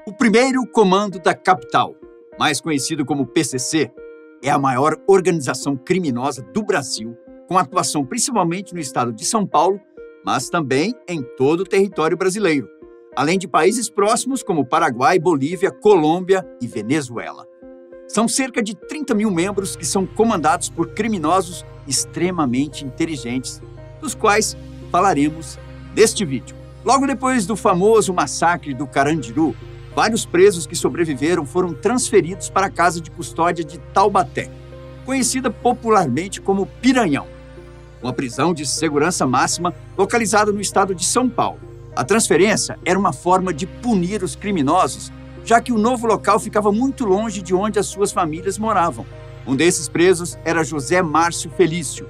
O primeiro comando da capital, mais conhecido como PCC, é a maior organização criminosa do Brasil, com atuação principalmente no estado de São Paulo, mas também em todo o território brasileiro, além de países próximos como Paraguai, Bolívia, Colômbia e Venezuela. São cerca de 30 mil membros que são comandados por criminosos extremamente inteligentes, dos quais falaremos neste vídeo. Logo depois do famoso massacre do Carandiru, vários presos que sobreviveram foram transferidos para a casa de custódia de Taubaté, conhecida popularmente como Piranhão, uma prisão de segurança máxima localizada no estado de São Paulo. A transferência era uma forma de punir os criminosos, já que o novo local ficava muito longe de onde as suas famílias moravam. Um desses presos era José Márcio Felício,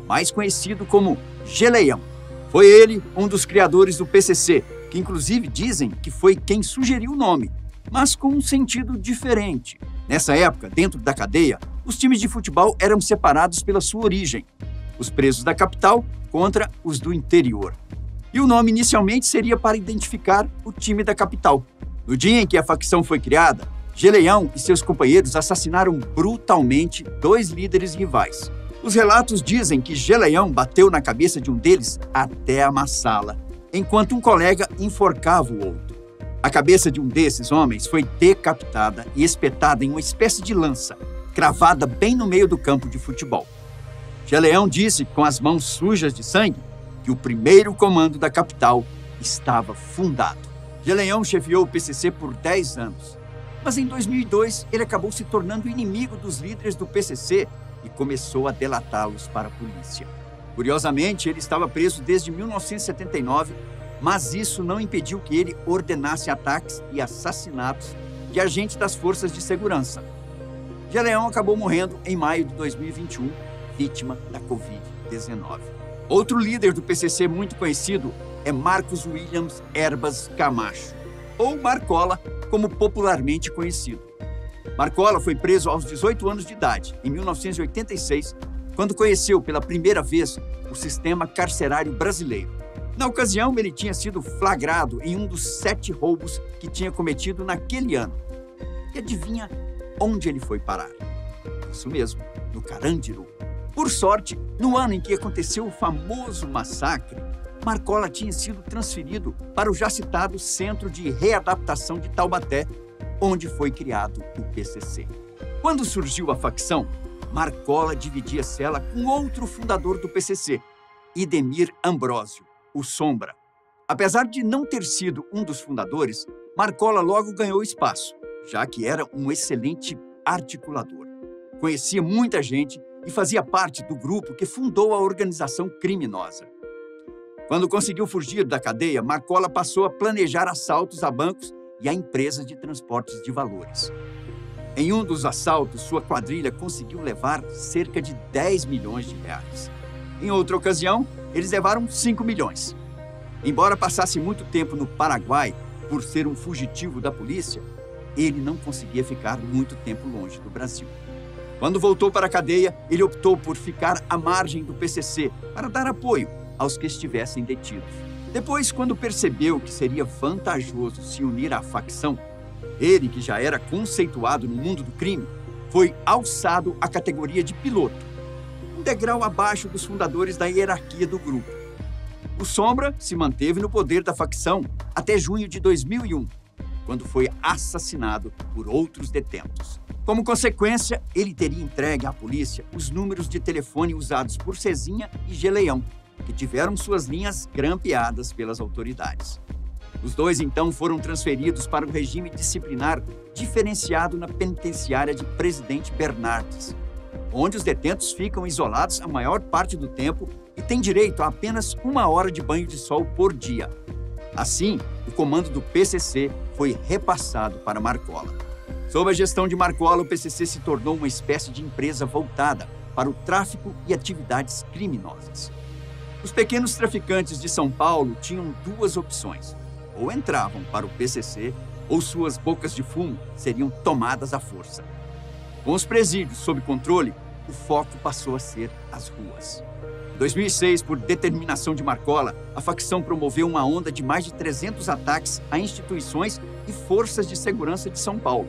mais conhecido como Geleião. Foi ele um dos criadores do PCC, que inclusive dizem que foi quem sugeriu o nome, mas com um sentido diferente. Nessa época, dentro da cadeia, os times de futebol eram separados pela sua origem, os presos da capital contra os do interior. E o nome inicialmente seria para identificar o time da capital. No dia em que a facção foi criada, Geleião e seus companheiros assassinaram brutalmente 2 líderes rivais. Os relatos dizem que Geleião bateu na cabeça de um deles até amassá-la, enquanto um colega enforcava o outro. A cabeça de um desses homens foi decapitada e espetada em uma espécie de lança, cravada bem no meio do campo de futebol. Geleião disse, com as mãos sujas de sangue, que o primeiro comando da capital estava fundado. Geleião chefiou o PCC por 10 anos, mas em 2002 ele acabou se tornando inimigo dos líderes do PCC e começou a delatá-los para a polícia. Curiosamente, ele estava preso desde 1979, mas isso não impediu que ele ordenasse ataques e assassinatos de agentes das forças de segurança. Geleião acabou morrendo em maio de 2021, vítima da Covid-19. Outro líder do PCC muito conhecido é Marcos Williams Erbas Camacho, ou Marcola, como popularmente conhecido. Marcola foi preso aos 18 anos de idade, em 1986, quando conheceu pela primeira vez o sistema carcerário brasileiro. Na ocasião, ele tinha sido flagrado em um dos 7 roubos que tinha cometido naquele ano. E adivinha onde ele foi parar? Isso mesmo, no Carandiru. Por sorte, no ano em que aconteceu o famoso massacre, Marcola tinha sido transferido para o já citado Centro de Readaptação de Taubaté, onde foi criado o PCC. Quando surgiu a facção, Marcola dividia cela com outro fundador do PCC, Idemir Ambrósio, o Sombra. Apesar de não ter sido um dos fundadores, Marcola logo ganhou espaço, já que era um excelente articulador. Conhecia muita gente e fazia parte do grupo que fundou a organização criminosa. Quando conseguiu fugir da cadeia, Marcola passou a planejar assaltos a bancos e a empresas de transportes de valores. Em um dos assaltos, sua quadrilha conseguiu levar cerca de 10 milhões de reais. Em outra ocasião, eles levaram 5 milhões. Embora passasse muito tempo no Paraguai por ser um fugitivo da polícia, ele não conseguia ficar muito tempo longe do Brasil. Quando voltou para a cadeia, ele optou por ficar à margem do PCC para dar apoio aos que estivessem detidos. Depois, quando percebeu que seria vantajoso se unir à facção, ele, que já era conceituado no mundo do crime, foi alçado à categoria de piloto, um degrau abaixo dos fundadores da hierarquia do grupo. O Sombra se manteve no poder da facção até junho de 2001, quando foi assassinado por outros detentos. Como consequência, ele teria entregue à polícia os números de telefone usados por Cezinha e Geleião, que tiveram suas linhas grampeadas pelas autoridades. Os dois, então, foram transferidos para o regime disciplinar diferenciado na penitenciária de Presidente Bernardes, onde os detentos ficam isolados a maior parte do tempo e têm direito a apenas 1 hora de banho de sol por dia. Assim, o comando do PCC foi repassado para Marcola. Sob a gestão de Marcola, o PCC se tornou uma espécie de empresa voltada para o tráfico e atividades criminosas. Os pequenos traficantes de São Paulo tinham 2 opções: ou entravam para o PCC, ou suas bocas de fumo seriam tomadas à força. Com os presídios sob controle, o foco passou a ser as ruas. Em 2006, por determinação de Marcola, a facção promoveu uma onda de mais de 300 ataques a instituições e forças de segurança de São Paulo.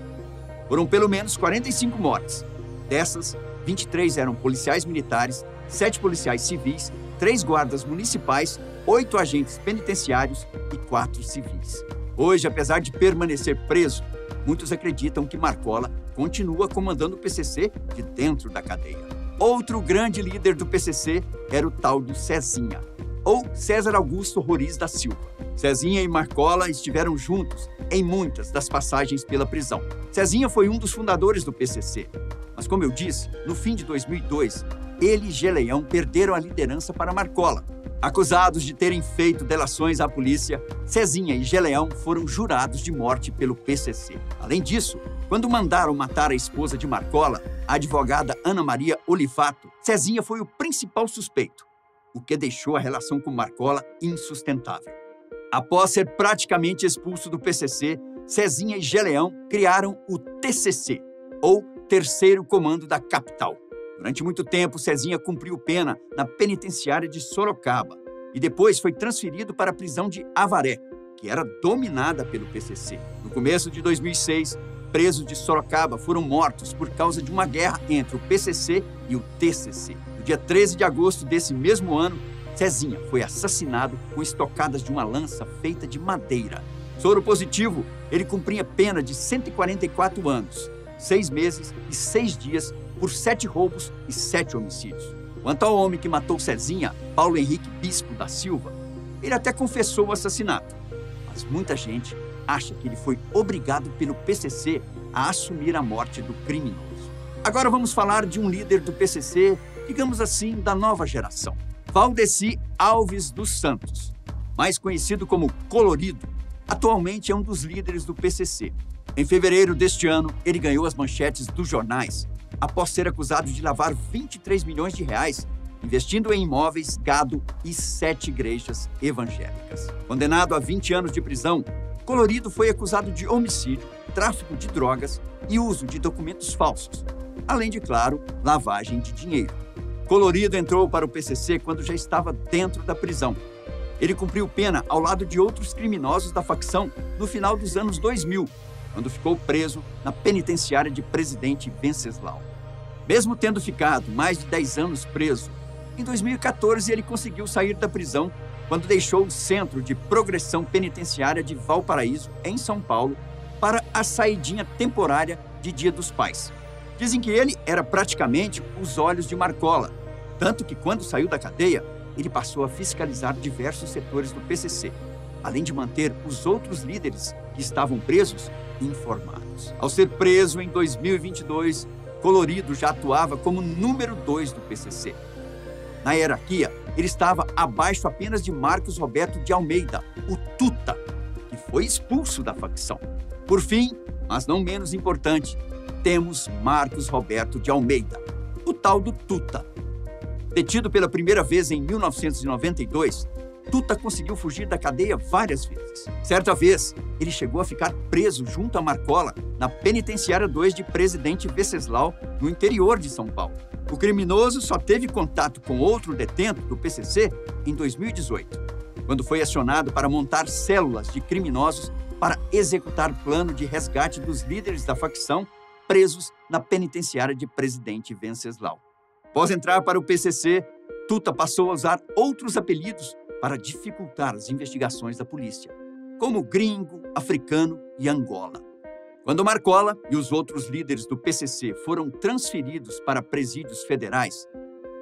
Foram pelo menos 45 mortes. Dessas, 23 eram policiais militares, 7 policiais civis, 3 guardas municipais, 8 agentes penitenciários e 4 civis. Hoje, apesar de permanecer preso, muitos acreditam que Marcola continua comandando o PCC de dentro da cadeia. Outro grande líder do PCC era o tal do Cezinha, ou César Augusto Roriz da Silva. Cezinha e Marcola estiveram juntos em muitas das passagens pela prisão. Cezinha foi um dos fundadores do PCC, mas como eu disse, no fim de 2002, ele e Geleão perderam a liderança para Marcola. Acusados de terem feito delações à polícia, Cezinha e Geleão foram jurados de morte pelo PCC. Além disso, quando mandaram matar a esposa de Marcola, a advogada Ana Maria Olivato, Cezinha foi o principal suspeito, o que deixou a relação com Marcola insustentável. Após ser praticamente expulso do PCC, Cezinha e Geleão criaram o TCC, ou Terceiro Comando da Capital. Durante muito tempo, Cezinha cumpriu pena na penitenciária de Sorocaba e depois foi transferido para a prisão de Avaré, que era dominada pelo PCC. No começo de 2006, presos de Sorocaba foram mortos por causa de uma guerra entre o PCC e o TCC. No dia 13 de agosto desse mesmo ano, Cezinha foi assassinado com estocadas de uma lança feita de madeira. Soro positivo, ele cumpria pena de 144 anos, 6 meses e 6 dias por 7 roubos e 7 homicídios. Quanto ao homem que matou Cezinha, Paulo Henrique Bispo da Silva, ele até confessou o assassinato, mas muita gente acha que ele foi obrigado pelo PCC a assumir a morte do criminoso. Agora vamos falar de um líder do PCC, digamos assim, da nova geração. Valdeci Alves dos Santos, mais conhecido como Colorido, atualmente é um dos líderes do PCC. Em fevereiro deste ano, ele ganhou as manchetes dos jornais após ser acusado de lavar 23 milhões de reais investindo em imóveis, gado e 7 igrejas evangélicas. Condenado a 20 anos de prisão, Colorido foi acusado de homicídio, tráfico de drogas e uso de documentos falsos, além de, claro, lavagem de dinheiro. Colorido entrou para o PCC quando já estava dentro da prisão. Ele cumpriu pena ao lado de outros criminosos da facção no final dos anos 2000, quando ficou preso na penitenciária de Presidente Venceslau. Mesmo tendo ficado mais de 10 anos preso, em 2014 ele conseguiu sair da prisão quando deixou o Centro de Progressão Penitenciária de Valparaíso, em São Paulo, para a saidinha temporária de Dia dos Pais. Dizem que ele era praticamente os olhos de Marcola, tanto que quando saiu da cadeia, ele passou a fiscalizar diversos setores do PCC, além de manter os outros líderes que estavam presos informados. Ao ser preso em 2022, Colorido já atuava como número 2 do PCC. Na hierarquia, ele estava abaixo apenas de Marcos Roberto de Almeida, o Tuta, que foi expulso da facção. Por fim, mas não menos importante, temos Marcos Roberto de Almeida, o tal do Tuta. Detido pela primeira vez em 1992, Tuta conseguiu fugir da cadeia várias vezes. Certa vez, ele chegou a ficar preso junto a Marcola na Penitenciária 2 de Presidente Venceslau, no interior de São Paulo. O criminoso só teve contato com outro detento do PCC em 2018, quando foi acionado para montar células de criminosos para executar plano de resgate dos líderes da facção presos na Penitenciária de Presidente Venceslau. Após entrar para o PCC, Tuta passou a usar outros apelidos para dificultar as investigações da polícia, como Gringo, Africano e Angola. Quando Marcola e os outros líderes do PCC foram transferidos para presídios federais,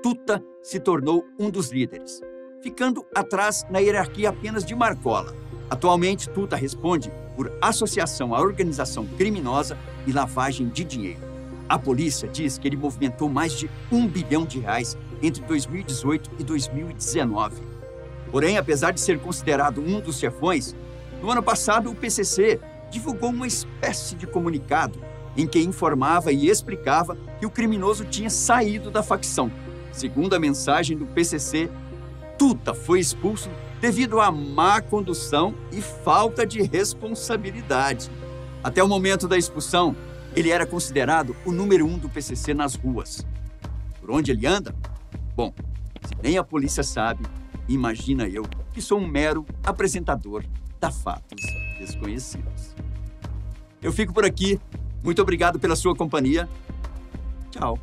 Tuta se tornou um dos líderes, ficando atrás na hierarquia apenas de Marcola. Atualmente, Tuta responde por associação à organização criminosa e lavagem de dinheiro. A polícia diz que ele movimentou mais de R$1 bilhão entre 2018 e 2019. Porém, apesar de ser considerado um dos chefões, no ano passado o PCC divulgou uma espécie de comunicado em que informava e explicava que o criminoso tinha saído da facção. Segundo a mensagem do PCC, Tuta foi expulso devido à má condução e falta de responsabilidade. Até o momento da expulsão, ele era considerado o número 1 do PCC nas ruas. Por onde ele anda? Bom, Se nem a polícia sabe, imagina eu, que sou um mero apresentador da Fatos Desconhecidos. Eu fico por aqui. Muito obrigado pela sua companhia. Tchau.